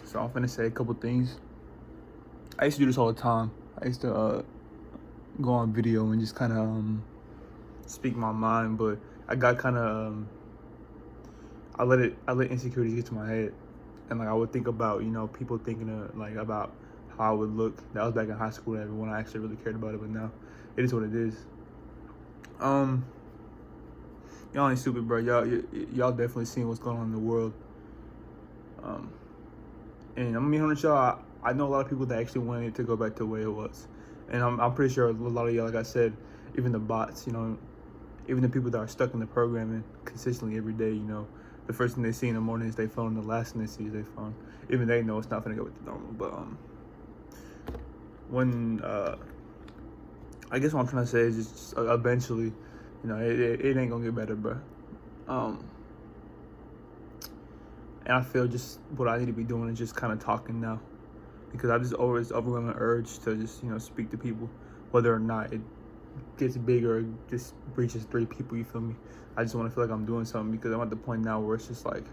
So I'm finna say a couple things. I used to do this all the time. I used to go on video and just kind of speak my mind, but I got kind of I let insecurities get to my head, and like I would think about people thinking like about how I would look. That was back in high school, and when I actually really cared about it. But now it is what it is. Um, y'all ain't stupid, bro. Y'all definitely seeing what's going on in the world. And I'm gonna be honest, y'all. I know a lot of people that actually wanted it to go back to the way it was, and I'm pretty sure a lot of y'all, like I said, even the bots, even the people that are stuck in the programming consistently every day, the first thing they see in the morning is their phone, the last thing they see is their phone. Even they know it's not gonna go with the normal. But when I guess what I'm trying to say is just eventually, it ain't gonna get better, bro. And I feel just what I need to be doing is just kind of talking now, because I just always overwhelming urge to just speak to people, whether or not it gets big or just reaches 3 people. You feel me? I just want to feel like I'm doing something, because I'm at the point now where it's just like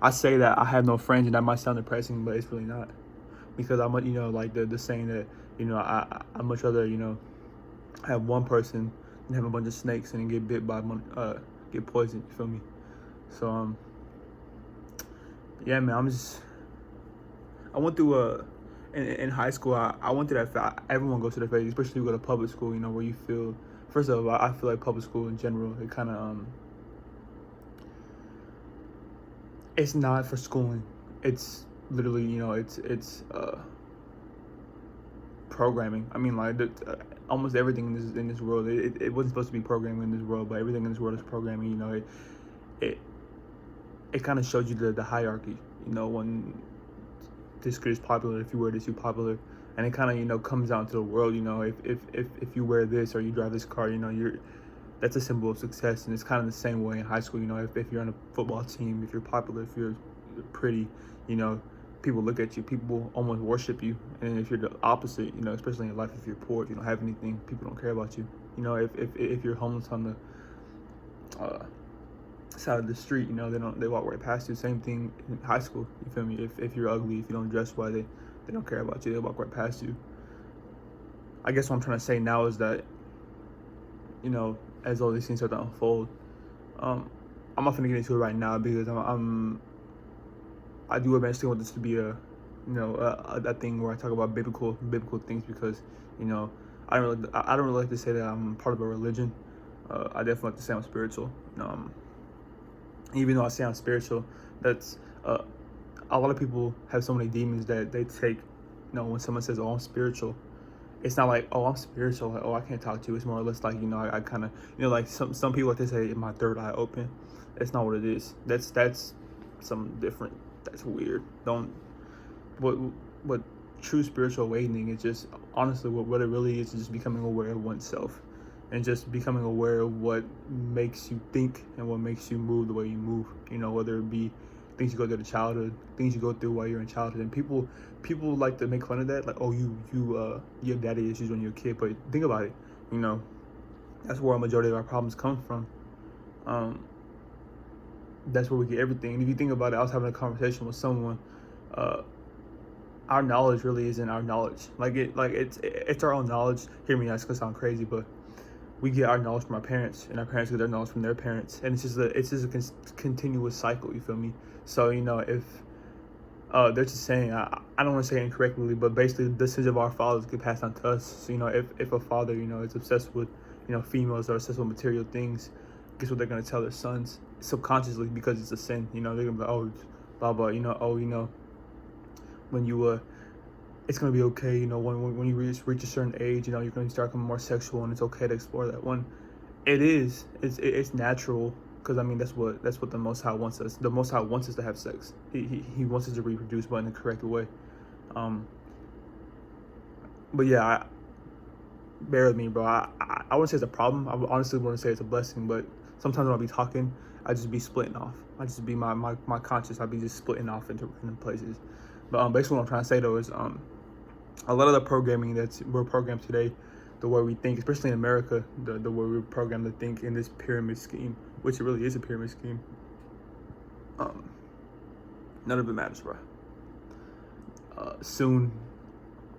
I say that I have no friends, and that might sound depressing, but it's really not, because I'm like the saying that I much rather have one person than have a bunch of snakes and get bit by get poisoned. You feel me? So yeah, man, I went through in high school, I went through that. Everyone goes through that phase, especially if you go to public school, where you feel, first of all, I feel like public school in general, it kind of, it's not for schooling. It's literally, it's programming. I mean, like, almost everything in this world, it wasn't supposed to be programming in this world, but everything in this world is programming. It kind of shows you the hierarchy, when this kid is popular, if you wear this, you're popular. And it kind of, comes down to the world, if you wear this or you drive this car, that's a symbol of success. And it's kind of the same way in high school, if you're on a football team, if you're popular, if you're pretty, people look at you, people almost worship you. And if you're the opposite, especially in life, if you're poor, if you don't have anything, people don't care about you. If you're homeless on the side of the street, they walk right past you. Same thing in high school, you feel me? If you're ugly, if you don't dress well, they don't care about you, they walk right past you. I guess what I'm trying to say now is that, as all these things start to unfold, I'm not gonna get into it right now, because I do eventually want this to be a thing where I talk about biblical things, because I don't really like to say that I'm part of a religion. I definitely like to say I'm spiritual. Even though I say I'm spiritual, that's a lot of people have so many demons that they take. When someone says, "Oh, I'm spiritual," it's not like, "Oh, I'm spiritual," like, "Oh, I can't talk to you." It's more or less like, I kind of, like some people, like they say, "My third eye open." It's not what it is. That's something different. That's weird. Don't. What true spiritual awakening is just, honestly, what it really is just becoming aware of oneself, and just becoming aware of what makes you think and what makes you move the way you move. Whether it be things you go through in childhood, things you go through while you're in childhood. And people like to make fun of that, like, "Oh, you have daddy issues when you're a kid." But think about it, that's where a majority of our problems come from. That's where we get everything. And if you think about it, I was having a conversation with someone. Our knowledge really isn't our knowledge. It's our own knowledge. Hear me, that's gonna sound crazy, but we get our knowledge from our parents, and our parents get their knowledge from their parents, and it's just a continuous cycle. You feel me? So if there's a saying, I don't want to say it incorrectly, but basically the sins of our fathers get passed on to us. So if a father is obsessed with females or obsessed with material things, guess what they're gonna tell their sons subconsciously, because it's a sin. They're gonna be like, "Oh, blah blah," when you it's gonna be okay, when you reach a certain age, you're gonna start becoming more sexual, and it's okay to explore that. One, it's natural, because I mean that's what the Most High wants us. The Most High wants us to have sex. He wants us to reproduce, but in the correct way. But yeah, bear with me, bro. I wouldn't say it's a problem. I honestly wouldn't say it's a blessing, but sometimes when I be talking, I just be splitting off. I just be my conscious. I be just splitting off into random places. But basically what I'm trying to say though is a lot of the programming we're programmed today, the way we think, especially in America, the way we're programmed to think in this pyramid scheme, which it really is a pyramid scheme. None of it matters, bro. soon.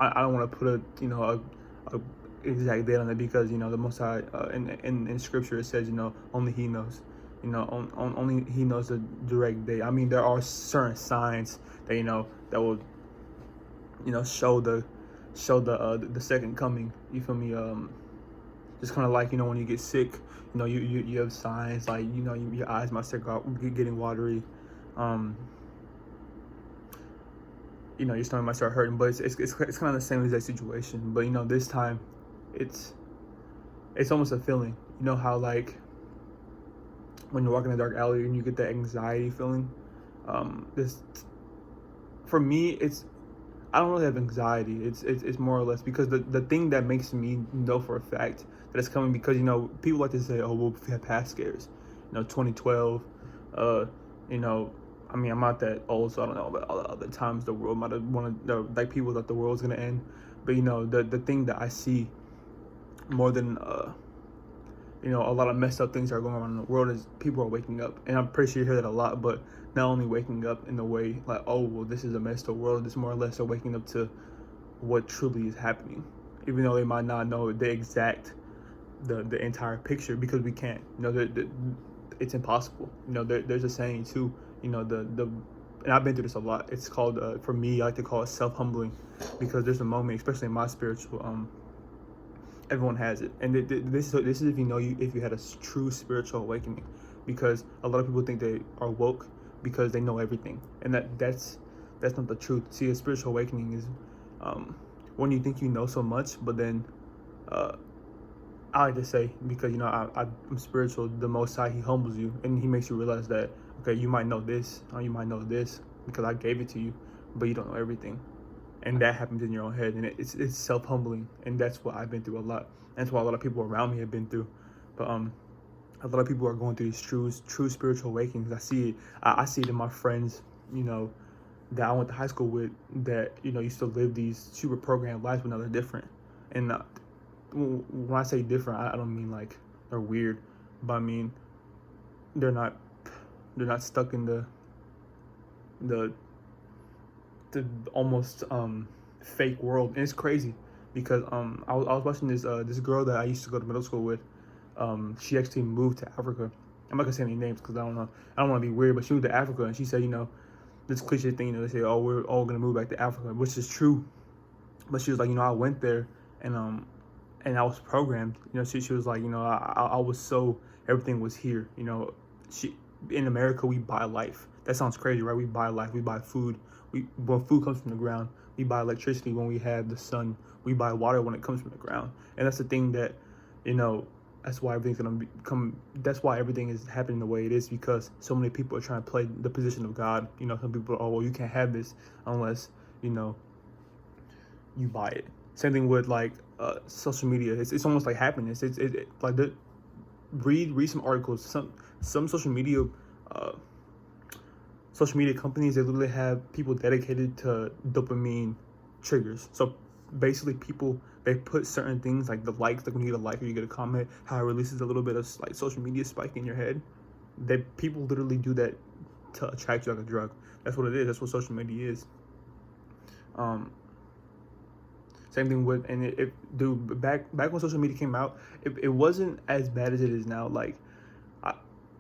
I don't want to put a exact date on it because the Most High in Scripture it says only He knows. Only He knows the direct date. I mean, there are certain signs that that will show the second coming. You feel me? Just kind of like when you get sick, you have signs like your eyes might start getting watery. Your stomach might start hurting, but it's kind of the same exact situation. But this time, it's almost a feeling. You know how like when you're walking in a dark alley and you get that anxiety feeling. This for me, I don't really have anxiety. It's more or less because the thing that makes me know for a fact that it's coming because people like to say, oh, well, we have past scares. 2012. I mean, I'm not that old, so I don't know about all the other times the world might have like people thought the world's gonna end. But the thing that I see more than a lot of messed up things that are going on in the world is people are waking up, and I'm pretty sure you hear that a lot. But not only waking up in the way like, oh well, this is a messed up world. It's more or less are waking up to what truly is happening, even though they might not know the exact the entire picture because we can't. It's impossible. There's a saying too. And I've been through this a lot. It's called for me, I like to call it self-humbling, because there's a moment, especially in my spiritual. Everyone has it, and this is if you had a true spiritual awakening, because a lot of people think they are woke because they know everything, and that's not the truth. See, a spiritual awakening is when you think you know so much, but then I like to say, because I'm spiritual, the Most High, He humbles you and He makes you realize that okay, you might know this or you might know this because I gave it to you, but you don't know everything. And that happens in your own head, and it's self-humbling, and that's what I've been through a lot. And that's what a lot of people around me have been through. But a lot of people are going through these true spiritual awakenings. I see it. I see it in my friends, that I went to high school with, that used to live these super programmed lives, but now they're different. And when I say different, I don't mean like they're weird, but I mean they're not stuck in the almost fake world. And it's crazy because I was watching this girl that I used to go to middle school with. She actually moved to Africa. I'm not gonna say any names because I don't want to be weird, but she moved to Africa, and she said this cliche thing, they say, oh, we're all gonna move back to Africa, which is true. But she was like, I went there and I was programmed. She was like, I was so, everything was here. In America, we buy life. That sounds crazy, right? We buy life. We buy food. When food comes from the ground, we buy electricity when we have the sun. We buy water when it comes from the ground. And that's the thing that, that's why everything's gonna become. That's why everything is happening the way it is, because so many people are trying to play the position of God. Some people are, oh well, you can't have this unless you buy it. Same thing with like social media. It's almost like happiness. It's like read some articles. Some social media companies, they literally have people dedicated to dopamine triggers. So basically they put certain things like the likes, like when you get a like or you get a comment, how it releases a little bit of like social media spike in your head. People literally do that to attract you like a drug. That's what it is. That's what social media is. Same thing with, and back when social media came out, it wasn't as bad as it is now. Like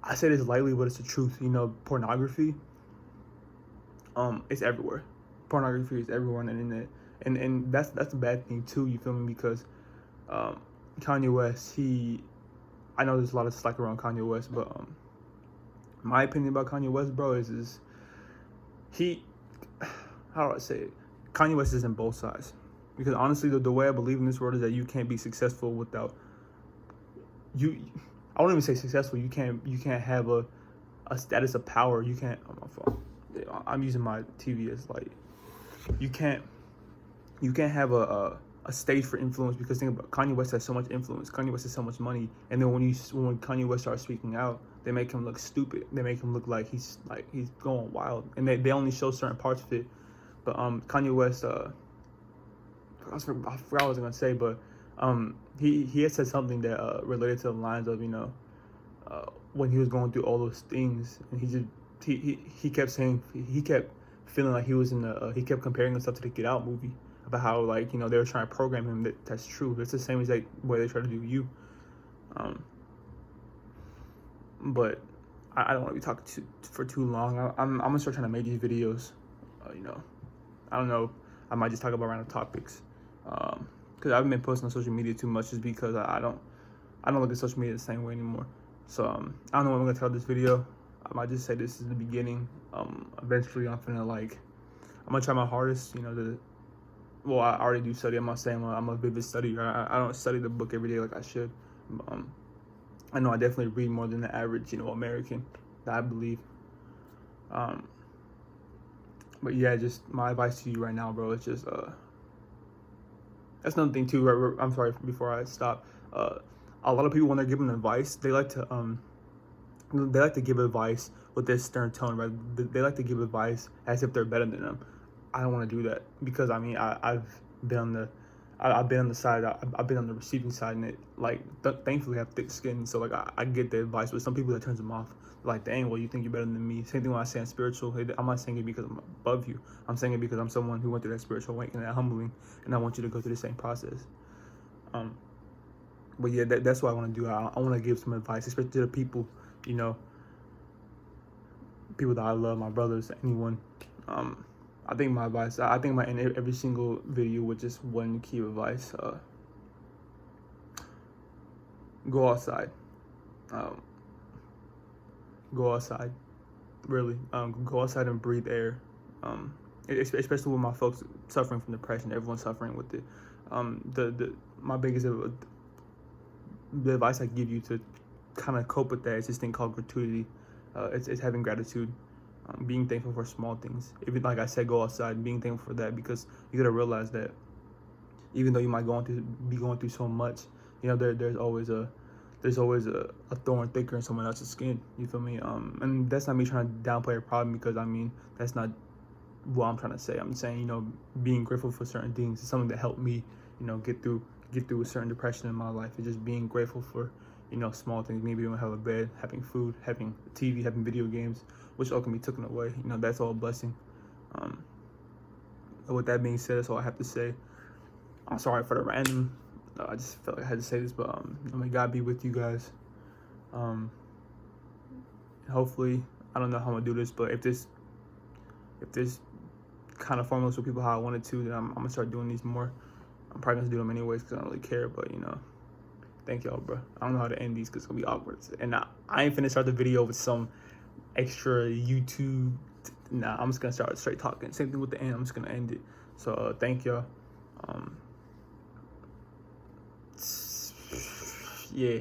I say this lightly, but it's the truth. Pornography, it's everywhere. Pornography is everywhere on the internet, and that's a bad thing too. You feel me? Because Kanye West, I know there's a lot of slack around Kanye West, but my opinion about Kanye West, bro, is how do I say it? Kanye West is in both sides. Because honestly, the way I believe in this world is that you can't be successful without you. I won't even say successful. You can't have a status of power. You can't. On my phone, I'm using my TV as light. You can't have a stage for influence, because think about it, Kanye West has so much influence. Kanye West has so much money, and then when Kanye West starts speaking out, they make him look stupid. They make him look like he's going wild, and they only show certain parts of it. But Kanye West, I forgot what I was gonna say, but he had said something that related to the lines of when he was going through all those things, and he kept saying, he kept feeling like he was in the he kept comparing himself to the Get Out movie about how, like, you know, they were trying to program him. That's true. It's the same exact way they try to do you. But I don't want to be talking for too long. I'm gonna start trying to make these videos. You know, I don't know. I might just talk about random topics. Because I haven't been posting on social media too much, just because I don't look at social media the same way anymore. So I don't know what I'm gonna tell this video. I might just say this is the beginning. Eventually I'm gonna try my hardest. You know, well, I already do study. I'm not saying I'm a vivid studier. I don't study the book every day like I should. I know I definitely read more than the average, you know, American, that I believe. But yeah, just my advice to you right now, bro, it's just that's another thing too. I'm sorry, before I stop. A lot of people, when they're giving advice, they like to give advice with this stern tone, right? They like to give advice as if they're better than them. I don't want to do that, because I mean, I've been on the side, I've been on the receiving side, and it, like, thankfully I have thick skin, so like I get the advice, but some people, that turns them off. Like, dang, well, you think you're better than me. Same thing when I say I'm spiritual. I'm not saying it because I'm above you. I'm saying it because I'm someone who went through that spiritual awakening, that humbling, and I want you to go through the same process. But yeah, that's what I want to do. I want to give some advice, especially to the people, you know, people that I love, my brothers, anyone. I think my advice, I think my end every single video with just one key of advice. Go outside. Go outside. Really. Go outside and breathe air. Especially with my folks suffering from depression. Everyone's suffering with it. My biggest the advice I give you to kind of cope with that is this thing called gratuity. It's having gratitude. Being thankful for small things. Even, like I said, go outside, being thankful for that, because you gotta realize that even though you might be going through so much, you know, there's always a thorn thicker in someone else's skin. You feel me? And that's not me trying to downplay a problem, because I mean, that's not what I'm trying to say. I'm saying, you know, being grateful for certain things is something that helped me, you know, get through a certain depression in my life. It's just being grateful for, you know, small things. Maybe you don't have a bed, having food, having TV, having video games, which all can be taken away. You know, that's all a blessing. With that being said, that's all I have to say. I'm sorry for the random. I just felt like I had to say this, but may God be with you guys. Hopefully, I don't know how I'm gonna do this, but if this kind of formula for people how I wanted to, then I'm gonna start doing these more. I'm probably gonna do them anyways because I don't really care, but you know, thank y'all, bro. I don't know how to end these because it's gonna be awkward, and I ain't finna start the video with some extra YouTube. Nah, I'm just gonna start straight talking. Same thing with the end. I'm just gonna end it. So thank y'all. Yeah.